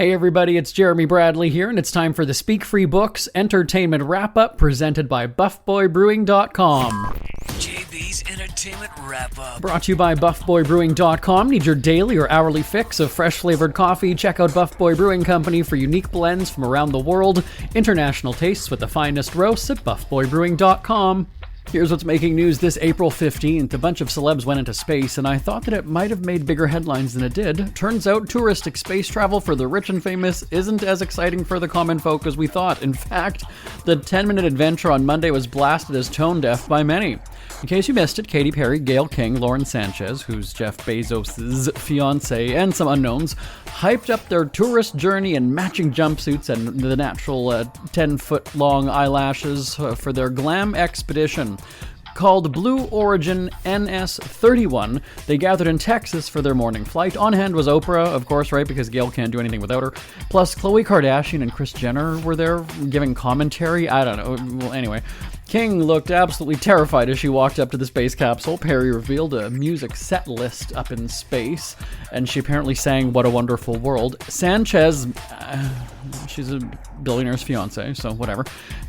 Hey everybody, it's Jeremy Bradley here, and it's time for the Speak Free Books Entertainment Wrap-Up presented by BuffBoyBrewing.com. JB's Entertainment Wrap-Up. Brought to you by BuffBoyBrewing.com. Need your daily or hourly fix of fresh-flavored coffee? Check out Buff Boy Brewing Company for unique blends from around the world. International tastes with the finest roasts at BuffBoyBrewing.com. Here's what's making news this April 15th. A bunch of celebs went into space, and I thought that it might have made bigger headlines than it did. Turns out touristic space travel for the rich and famous isn't as exciting for the common folk as we thought. In fact, the 10-minute adventure on Monday was blasted as tone-deaf by many. In case you missed it, Katy Perry, Gayle King, Lauren Sanchez, who's Jeff Bezos' fiancé, and some unknowns, hyped up their tourist journey in matching jumpsuits and the natural 10-foot-long eyelashes for their glam expedition. Called Blue Origin NS-31, they gathered in Texas for their morning flight. On hand was Oprah, of course, right, because Gayle can't do anything without her. Plus, Khloe Kardashian and Kris Jenner were there giving commentary. I don't know. Well, anyway, King looked absolutely terrified as she walked up to the space capsule. Perry revealed a music set list up in space, and she apparently sang What a Wonderful World. Sanchez, she's a billionaire's fiance, so whatever.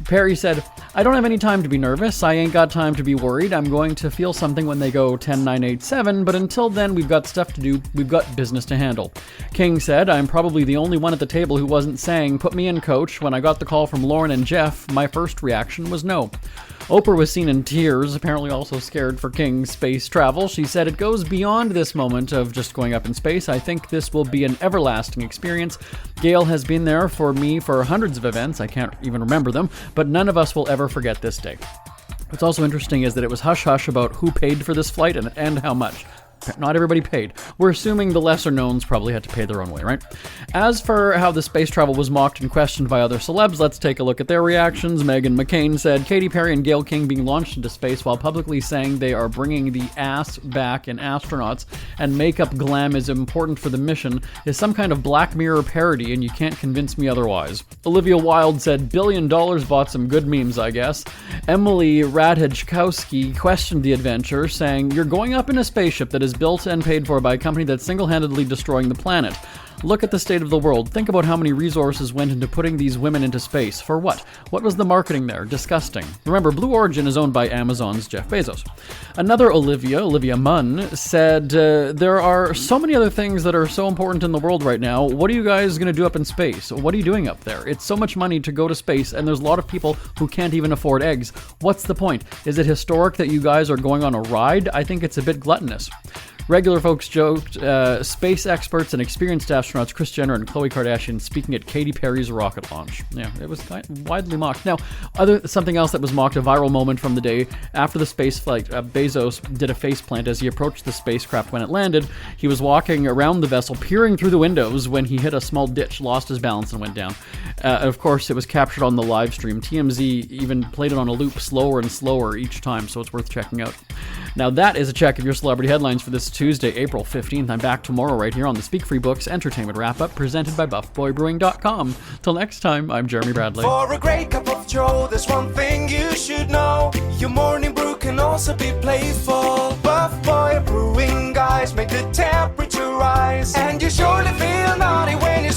Perry said, I don't have any time to be nervous. I ain't got time to be worried. I'm going to feel something when they go 10, 9, 8, 7, but until then, we've got stuff to do. We've got business to handle. King said, I'm probably the only one at the table who wasn't saying, put me in, coach. When I got the call from Lauren and Jeff, my first reaction was no. Oprah was seen in tears, apparently also scared for King's space travel. She said, it goes beyond this moment of just going up in space. I think this will be an everlasting experience. Gayle has been there for me for hundreds of events. I can't even remember them, but none of us will ever forget this day. What's also interesting is that it was hush-hush about who paid for this flight and how much. Not everybody paid. We're assuming the lesser knowns probably had to pay their own way, right? As for how the space travel was mocked and questioned by other celebs, let's take a look at their reactions. Meghan McCain said, Katy Perry and Gayle King being launched into space while publicly saying they are bringing the ass back in astronauts and makeup glam is important for the mission is some kind of Black Mirror parody, and you can't convince me otherwise. Olivia Wilde said, $1 billion bought some good memes, I guess. Emily Ratajkowski questioned the adventure, saying, you're going up in a spaceship that is built and paid for by a company that's single-handedly destroying the planet. Look at the state of the world. Think about how many resources went into putting these women into space. For what? What was the marketing there? Disgusting. Remember, Blue Origin is owned by Amazon's Jeff Bezos. Another Olivia Munn, said, there are so many other things that are so important in the world right now. What are you guys going to do up in space? What are you doing up there? It's so much money to go to space, and there's a lot of people who can't even afford eggs. What's the point? Is it historic that you guys are going on a ride? I think it's a bit gluttonous. Regular folks joked, space experts and experienced astronauts Kris Jenner and Khloe Kardashian speaking at Katy Perry's rocket launch. Yeah, it was widely mocked. Now, something else that was mocked, a viral moment from the day after the space flight, Bezos did a faceplant as he approached the spacecraft when it landed. He was walking around the vessel, peering through the windows when he hit a small ditch, lost his balance, and went down. Of course, it was captured on the live stream. TMZ even played it on a loop slower and slower each time, so it's worth checking out. Now, that is a check of your celebrity headlines for this Tuesday, April 15th. I'm back tomorrow right here on the Speak Free Books Entertainment Wrap-Up presented by BuffBoyBrewing.com. Till next time, I'm Jeremy Bradley. For a great cup of joe, there's one thing you should know. Your morning brew can also be playful. Buff Boy Brewing guys make the temperature rise, and you surely feel naughty when you